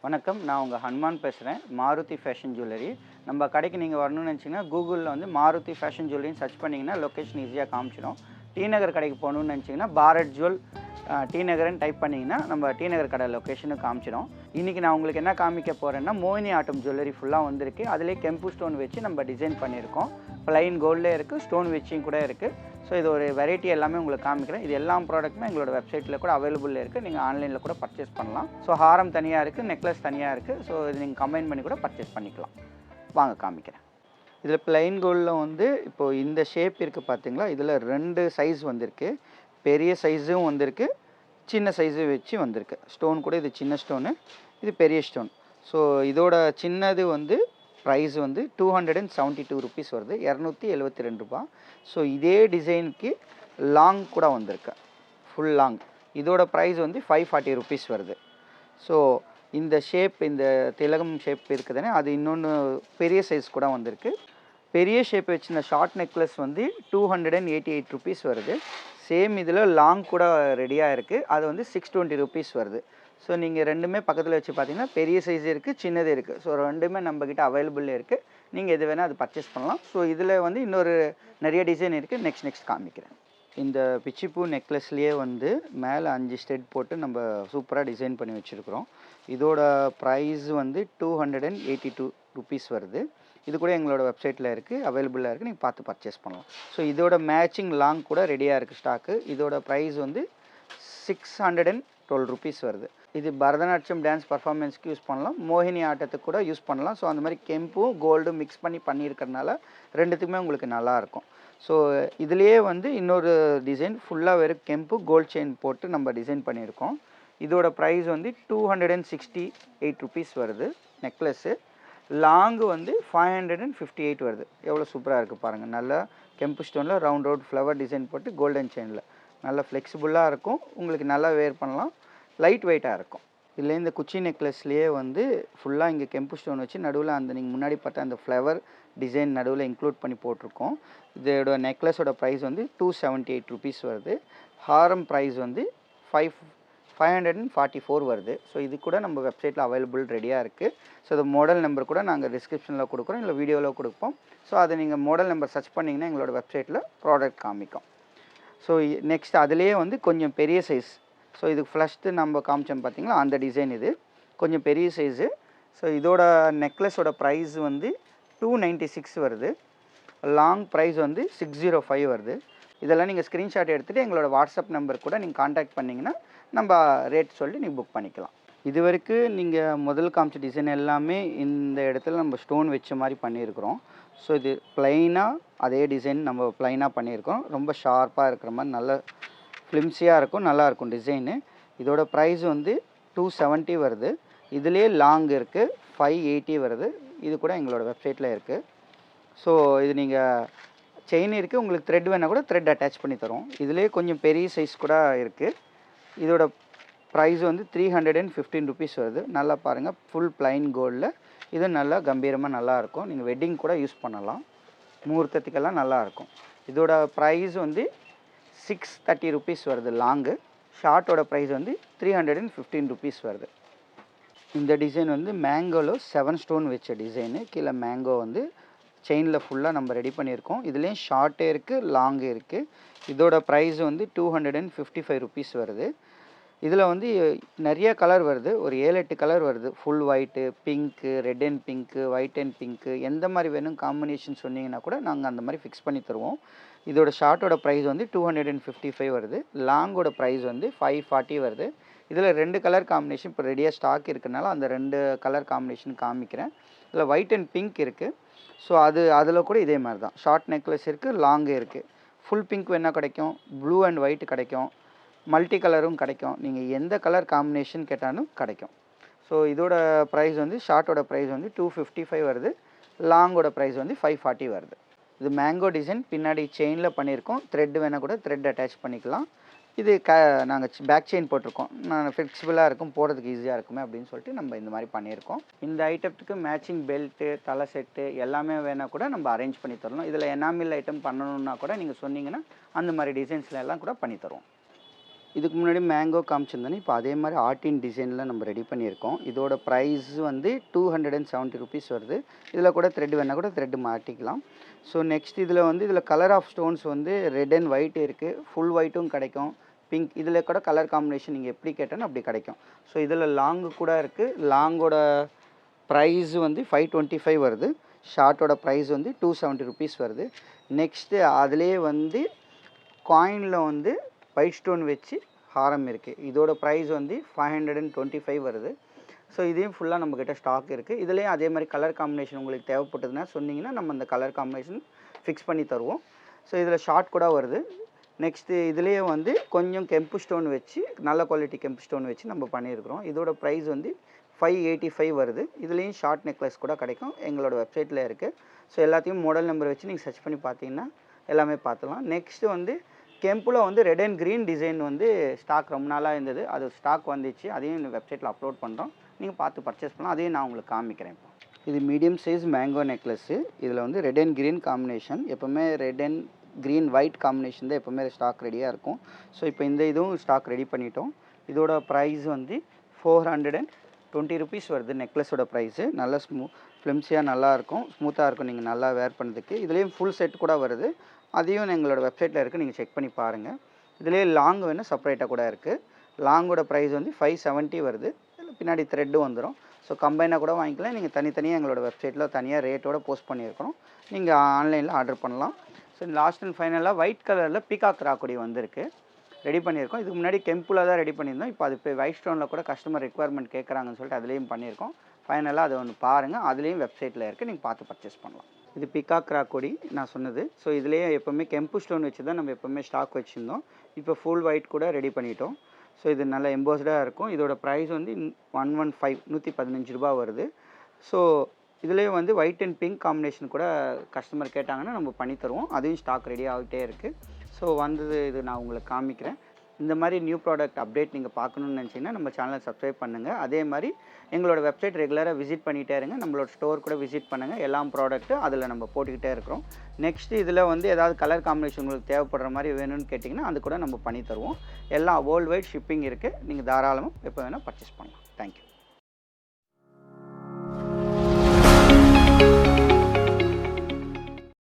வணக்கம். நான் உங்கள் ஹனுமான் பேசுகிறேன். Maruti fashion jewellery. நம்ம கடைக்கு நீங்கள் வரணும்னு நினச்சிங்கன்னா கூகுளில் வந்து மாருதி ஃபேஷன் ஜுவல்லரின்னு சர்ச் பண்ணிங்கன்னா லொக்கேஷன் ஈஸியாக காமிச்சிடும். டி நகர் கடைக்கு போகணுன்னு நினச்சிங்கன்னா பாரத் ஜுவல் டி நகர்னு டைப் பண்ணிங்கன்னா நம்ம டி நகர் கடை லொக்கேஷனும் காமிச்சிடும். இன்றைக்கி நான் உங்களுக்கு என்ன காமிக்க போகிறேன்னா மோகினி ஆட்டம் ஜுவல்லரி ஃபுல்லாக வந்திருக்கு. அதிலே கெம்பு ஸ்டோன் வச்சு நம்ம டிசைன் பண்ணியிருக்கோம். ப்ளைன் கோல்ட்லே இருக்குது, ஸ்டோன் வச்சியும் கூட இருக்குது. ஸோ இது ஒரு வெரைட்டி எல்லாமே உங்களுக்கு காமிக்கிறேன். இது எல்லா ப்ராடக்ட்டுமே எங்களோட வெப்சைட்டில் கூட அவைலபிள் இருக்குது. நீங்கள் ஆன்லைனில் கூட பர்ச்சேஸ் பண்ணலாம். ஸோ ஹாரம் தனியாக இருக்குது, நெக்லஸ் தனியாக இருக்குது. ஸோ இது நீங்கள் கம்பைன் பண்ணி கூட பர்ச்சேஸ் பண்ணிக்கலாம். வாங்க காமிக்கிறேன். இதில் ப்ளைன் கோல்டில் வந்து இப்போது இந்த ஷேப் இருக்குது பார்த்தீங்களா, இதில் 2 சைஸ் வந்திருக்கு. பெரிய சைஸும் வந்திருக்கு, சின்ன சைஸும் வச்சு வந்திருக்கு. ஸ்டோன் கூட இது சின்ன ஸ்டோனு, இது பெரிய ஸ்டோன். ஸோ இதோட சின்னது வந்து ப்ரைஸ் வந்து 272 ருபீஸ் வருது, ₹272. ஸோ இதே டிசைனுக்கு லாங் கூட வந்திருக்கு, ஃபுல் லாங். இதோட ப்ரைஸ் வந்து 540 ருபீஸ் வருது. ஸோ இந்த ஷேப், இந்த திலகம் ஷேப் இருக்குதுன்னு அது இன்னொன்று பெரிய சைஸ் கூட வந்திருக்கு. பெரிய ஷேப் வச்சு இந்த ஷார்ட் நெக்லஸ் வந்து 288 ருபீஸ் வருது. சேம் இதில் லாங் கூட ரெடியாக இருக்குது, அது வந்து 620 ருபீஸ் வருது. ஸோ நீங்கள் ரெண்டுமே பக்கத்தில் வச்சு பார்த்தீங்கன்னா பெரிய சைஸ் இருக்குது, சின்னது இருக்குது. ஸோ ரெண்டுமே நம்மக்கிட்ட அவைலபிள் இருக்குது. நீங்கள் எது வேணால் அது பர்ச்சேஸ் பண்ணலாம். ஸோ இதில் வந்து இன்னொரு நிறைய டிசைன் இருக்குது. நெக்ஸ்ட் காமிக்கிறேன். இந்த பிச்சிப்பூ நெக்லஸ்லேயே வந்து மேலே 5 ஸ்டெட் போட்டு நம்ம சூப்பராக டிசைன் பண்ணி வச்சுருக்குறோம். இதோட ப்ரைஸ் வந்து 282 ருபீஸ் வருது. இது கூட எங்களோட வெப்சைட்டில் இருக்குது, அவைலபிளாக இருக்குது. நீங்கள் பார்த்து பர்ச்சேஸ் பண்ணலாம். ஸோ இதோட மேட்சிங் லாங் கூட ரெடியாக இருக்குது ஸ்டாக்கு. இதோட ப்ரைஸ் வந்து 612 ருபீஸ் வருது. இது பரதநாட்டியம் டான்ஸ் பர்ஃபார்மன்ஸ்க்கு யூஸ் பண்ணலாம், மோகினி ஆட்டத்துக்கு கூட யூஸ் பண்ணலாம். ஸோ அந்த மாதிரி கெம்பும் கோல்டும் மிக்ஸ் பண்ணி பண்ணியிருக்கிறதுனால ரெண்டுத்துக்குமே உங்களுக்கு நல்லாயிருக்கும். ஸோ இதுலேயே வந்து இன்னொரு டிசைன் ஃபுல்லாக வெறும் கெம்பு கோல்ட் செயின் போட்டு நம்ம டிசைன் பண்ணியிருக்கோம். இதோட ப்ரைஸ் வந்து 268 ருபீஸ் வருது நெக்லஸ்ஸு. லாங்கு வந்து 558 வருது. எவ்வளோ சூப்பராக இருக்குது பாருங்கள். நல்லா கெம்பு ஸ்டோனில் ரவுண்ட் ஃப்ளவர் டிசைன் போட்டு கோல்டன் செயினில் நல்லா ஃப்ளெக்சிபிளாக இருக்கும். உங்களுக்கு நல்லா வேர் பண்ணலாம், லைட் வெயிட்டாக இருக்கும். இதில் இந்த குச்சி நெக்லஸ்லேயே வந்து ஃபுல்லாக இங்கே கெம்பு ஸ்டோன் வச்சு நடுவில் அந்த நீங்கள் முன்னாடி பார்த்தா அந்த ஃப்ளவர் டிசைன் நடுவில் இன்க்ளூட் பண்ணி போட்டிருக்கோம். இதோட நெக்லஸோட ப்ரைஸ் வந்து 278 ருபீஸ் வருது. ஹாரம் ப்ரைஸ் வந்து 544 வருது. ஸோ இது கூட நம்ம வெப்சைட்டில் அவைலபிள் ரெடியாக இருக்குது. ஸோ இது மாடல் நம்பர் கூட நாங்கள் டிஸ்கிரிப்ஷனில் கொடுக்குறோம், இல்லை வீடியோவில் கொடுப்போம். ஸோ அதை நீங்கள் மாடல் நம்பர் சர்ச் பண்ணிங்கன்னா எங்களோட வெப்சைட்டில் ப்ராடக்ட் காமிக்கும். ஸோ நெக்ஸ்ட் அதிலேயே வந்து கொஞ்சம் பெரிய சைஸ். ஸோ இது ஃபஸ்ட்டு நம்ம காமிச்சோம் பார்த்தீங்களா, அந்த டிசைன் இது கொஞ்சம் பெரிய சைஸு. ஸோ இதோட நெக்லஸோட ப்ரைஸ் வந்து 296 வருது. லாங் ப்ரைஸ் வந்து 605 வருது. இதெல்லாம் நீங்கள் ஸ்க்ரீன்ஷாட் எடுத்துகிட்டு எங்களோட வாட்ஸ்அப் நம்பர் கூட நீங்கள் காண்டாக்ட் பண்ணிங்கன்னா நம்ம ரேட் சொல்லி நீங்கள் புக் பண்ணிக்கலாம். இது வரைக்கும் நீங்கள் முதல் காமிச்ச டிசைன் எல்லாமே இந்த இடத்துல நம்ம ஸ்டோன் வச்ச மாதிரி பண்ணியிருக்கிறோம். ஸோ இது ப்ளைனாக அதே டிசைன் நம்ம ப்ளைனாக பண்ணியிருக்கோம். ரொம்ப ஷார்ப்பாக இருக்கிற மாதிரி நல்ல ஃப்ளிம்ஸியாக இருக்கும், நல்லாயிருக்கும் டிசைனு. இதோட ப்ரைஸ் வந்து 270 வருது. இதுலேயே லாங் இருக்குது, 580 வருது. இது கூட எங்களோட வெப்சைட்டில் இருக்குது. ஸோ இது நீங்கள் செயின் இருக்குது, உங்களுக்கு த்ரெட் வேணால் கூட த்ரெட் அட்டாச் பண்ணி தரோம். இதுலேயே கொஞ்சம் பெரிய சைஸ் கூட இருக்குது. இதோட ப்ரைஸ் வந்து 315 ருபீஸ் வருது. நல்லா பாருங்கள், ஃபுல் ப்ளைன் கோல்டில். இது நல்லா கம்பீரமாக நல்லாயிருக்கும். நீங்கள் வெட்டிங் கூட யூஸ் பண்ணலாம், முகூர்த்தத்துக்கெல்லாம் நல்லாயிருக்கும். இதோட ப்ரைஸ் வந்து 630 ருபீஸ் வருது லாங்கு. ஷார்ட்டோட ப்ரைஸ் வந்து 315 ருபீஸ் வருது. இந்த டிசைன் வந்து மேங்கோவில் 7 ஸ்டோன் வச்ச டிசைனு. கீழே மேங்கோ வந்து செயினில் ஃபுல்லாக நம்ம ரெடி பண்ணியிருக்கோம். இதுலேயும் ஷார்ட்டே இருக்குது, லாங்கே இருக்குது. இதோட ப்ரைஸ் வந்து 255 ருபீஸ் வருது. இதில் வந்து நிறைய கலர் வருது, ஒரு 7-8 கலர் வருது. Full white, pink, red and pink, white and pink, எந்த மாதிரி வேணும் காம்பினேஷன் சொன்னீங்கன்னா கூட நாங்கள் அந்த மாதிரி ஃபிக்ஸ் பண்ணி தருவோம். இதோட ஷார்ட்டோட ப்ரைஸ் வந்து 255 வருது. லாங்கோட ப்ரைஸ் வந்து 540 வருது. இதில் 2 கலர் காம்பினேஷன் இப்போ ரெடியாக ஸ்டாக் இருக்கிறனால அந்த 2 கலர் காம்பினேஷன் காமிக்கிறேன். இதில் ஒயிட் அண்ட் பிங்க் இருக்குது. ஸோ அதில் கூட இதே மாதிரி தான் ஷார்ட் நெக்லஸ் இருக்குது, லாங்கு இருக்குது. ஃபுல் பிங்க் வேணால் கிடைக்கும், ப்ளூ அண்ட் ஒயிட் கிடைக்கும், மல்டி கலரும் கிடைக்கும். நீங்கள் எந்த கலர் காம்பினேஷன் கேட்டாலும் கிடைக்கும். ஸோ இதோட ப்ரைஸ் வந்து ஷார்ட்டோட ப்ரைஸ் வந்து 255 வருது. லாங்கோட ப்ரைஸ் வந்து 540 வருது. இது மேங்கோ டிசைன், பின்னாடி செயினில் பண்ணியிருக்கோம். த்ரெட் வேணால் கூட த்ரெட் அட்டாச் பண்ணிக்கலாம். இது நாங்கள் பேக் செயின் போட்டிருக்கோம். நான் ஃப்ளெக்சிபிளாக இருக்கும், போடுறதுக்கு ஈஸியாக இருக்குமே அப்படின்னு சொல்லிட்டு நம்ம இந்த மாதிரி பண்ணியிருக்கோம். இந்த ஐட்டத்துக்கு மேட்சிங் பெல்ட்டு, தலை செட்டு எல்லாமே வேணால் கூட நம்ம அரேஞ்ச் பண்ணி தரணும். இதில் எனாமில் ஐட்டம் பண்ணணுன்னா கூட நீங்கள் சொன்னீங்கன்னா அந்த மாதிரி டிசைன்ஸில் எல்லாம் கூட பண்ணி தருவோம். இதுக்கு முன்னாடி மேங்கோ காமிச்சிருந்தோன்னே இப்போ அதே மாதிரி ஆர்டின் டிசைனில் நம்ம ரெடி பண்ணியிருக்கோம். இதோட ப்ரைஸ் வந்து 270 ருபீஸ் வருது. இதில் கூட த்ரெட் வேணால் கூட த்ரெட் மாட்டிக்கலாம். ஸோ நெக்ஸ்ட் இதில் வந்து இதில் கலர் ஆஃப் ஸ்டோன்ஸ் வந்து ரெட் அண்ட் ஒயிட் இருக்குது, ஃபுல் ஒயிட்டும் கிடைக்கும், பிங்க். இதில் கூட கலர் காம்பினேஷன் நீங்கள் எப்படி கேட்டாலும் அப்படி கிடைக்கும். ஸோ இதில் லாங்கு கூட இருக்குது. லாங்கோட ப்ரைஸ் வந்து 525 வருது. ஷார்ட்டோட ப்ரைஸ் வந்து 270 ருபீஸ் வருது. நெக்ஸ்ட்டு அதுலேயே வந்து காயினில் வந்து ஒயிட் ஸ்டோன் வச்சு ஹாரம் இருக்குது. இதோட ப்ரைஸ் வந்து 525 வருது. ஸோ இதையும் ஃபுல்லாக நம்மக்கிட்ட ஸ்டாக் இருக்குது. இதுலேயும் அதே மாதிரி கலர் காம்பினேஷன் உங்களுக்கு தேவைப்பட்டதுன்னா சொன்னிங்கன்னா நம்ம அந்த கலர் காம்பினேஷன் ஃபிக்ஸ் பண்ணி தருவோம். ஸோ இதில் ஷார்ட் கூட வருது. நெக்ஸ்ட்டு இதுலேயே வந்து கொஞ்சம் கெம்பு ஸ்டோன் வச்சு நல்ல குவாலிட்டி கெம்பு ஸ்டோன் வச்சு நம்ம பண்ணியிருக்கிறோம். இதோட ப்ரைஸ் வந்து 585 வருது. இதுலேயும் ஷார்ட் நெக்லஸ் கூட கிடைக்கும், எங்களோட வெப்சைட்டில் இருக்குது. ஸோ எல்லாத்தையும் மாடல் நம்பர் வச்சு நீங்கள் சர்ச் பண்ணி பார்த்தீங்கன்னா எல்லாமே பார்த்துலாம். நெக்ஸ்ட்டு வந்து கெம்பில் வந்து ரெட் அண்ட் க்ரீன் டிசைன் வந்து ஸ்டாக் ரொம்ப நாளாக இருந்தது. அது ஸ்டாக் வந்துச்சு, அதையும் இந்த வெப்சைட்டில் அப்லோட் பண்ணுறோம். நீங்கள் பார்த்து பர்ச்சேஸ் பண்ணலாம். அதையும் நான் உங்களுக்கு காமிக்கிறேன். இப்போ இது மீடியம் சைஸ் மேங்கோ நெக்லஸ்ஸு. இதில் வந்து ரெட் அண்ட் க்ரீன் காம்பினேஷன், எப்போவுமே red and green white combination தான் எப்போவுமே ஸ்டாக் ரெடியாக இருக்கும். ஸோ இப்போ இந்த இதுவும் ஸ்டாக் ரெடி பண்ணிட்டோம். இதோட ப்ரைஸ் வந்து 420 ருபீஸ் வருது. நெக்லஸோட ப்ரைஸு நல்லா ஃப்ளிம்ஸியாக நல்லாயிருக்கும், ஸ்மூத்தாக இருக்கும், நீங்கள் நல்லா வேர் பண்ணுறதுக்கு. இதுலேயும் ஃபுல் செட் கூட வருது. அதையும் எங்களோட வெப்சைட்டில் இருக்குது, நீங்கள் செக் பண்ணி பாருங்கள். இதுலேயே லாங் வேணும் செப்பரேட்டாக கூட இருக்குது. லாங்கோட ப்ரைஸ் வந்து 570 வருது. இதில் பின்னாடி த்ரெட்டு வந்துடும். ஸோ கம்பைனாக கூட வாங்கிக்கலாம். நீங்கள் தனித்தனியாக எங்களோட வெப்சைட்டில் தனியாக ரேட்டோட போஸ்ட் பண்ணியிருக்கிறோம். நீங்கள் ஆன்லைனில் ஆர்டர் பண்ணலாம். ஸோ லாஸ்ட் அண்ட் ஃபைனலாக ஒயிட் கலரில் பீகாக் ராக்குடி வந்திருக்கு, ரெடி பண்ணியிருக்கோம். இதுக்கு முன்னாடி கெம்பில் தான் ரெடி பண்ணியிருந்தோம். இப்போ அது இப்போ ஒயிட் ஸ்டோனில் கூட கஸ்டமர் ரெக்குவயர்மெண்ட் கேட்குறாங்கன்னு சொல்லிட்டு அதுலேயும் பண்ணியிருக்கோம். ஃபைனலாக அதை ஒன்று பாருங்கள், அதுலேயும் வெப்சைட்டில் இருக்குது, நீங்கள் பார்த்து பர்ச்சேஸ் பண்ணலாம். இது பிகாக் ராக்கொடி நான் சொன்னது. ஸோ இதுலேயே எப்போவுமே கெம்பு ஸ்டோன் வச்சு தான் நம்ம எப்போவுமே ஸ்டாக் வச்சுருந்தோம். இப்போ ஃபுல் ஒயிட் கூட ரெடி பண்ணிட்டோம். ஸோ இது நல்லா எம்போஸ்டாக இருக்கும். இதோட ப்ரைஸ் வந்து 115 ரூபா வருது. ஸோ இதுலேயே வந்து ஒயிட் அண்ட் பிங்க் காம்பினேஷன் கூட கஸ்டமர் கேட்டாங்கன்னா நம்ம பண்ணி தருவோம். அதையும் ஸ்டாக் ரெடி ஆகிட்டே இருக்குது. ஸோ வந்தது இது நான் உங்களுக்கு காமிக்கிறேன். இந்த மாதிரி நியூ ப்ராடக்ட் அப்டேட் நீங்கள் பார்க்கணுன்னு நினச்சிங்கன்னா நம்ம சேனலை சப்ஸ்கிரைப் பண்ணுங்கள். அதே மாதிரி எங்களோட வெப்சைட் ரெகுலராக விசிட் பண்ணிகிட்டே இருங்க. நம்மளோட ஸ்டோர் கூட விசிட் பண்ணுங்கள். எல்லா ப்ராடக்ட்டும் அதில் நம்ம போட்டுக்கிட்டே இருக்கிறோம். நெக்ஸ்ட்டு இதில் வந்து ஏதாவது கலர் காம்பினேஷன் உங்களுக்கு தேவைப்படுற மாதிரி வேணும்னு கேட்டிங்கன்னா அது கூட நம்ம பண்ணி தருவோம். எல்லாம் வேர்ல்டு வைட் ஷிப்பிங் இருக்குது. நீங்கள் தாராளமாக எப்போ வேணால் பர்ச்சேஸ் பண்ணலாம். தேங்க்யூ.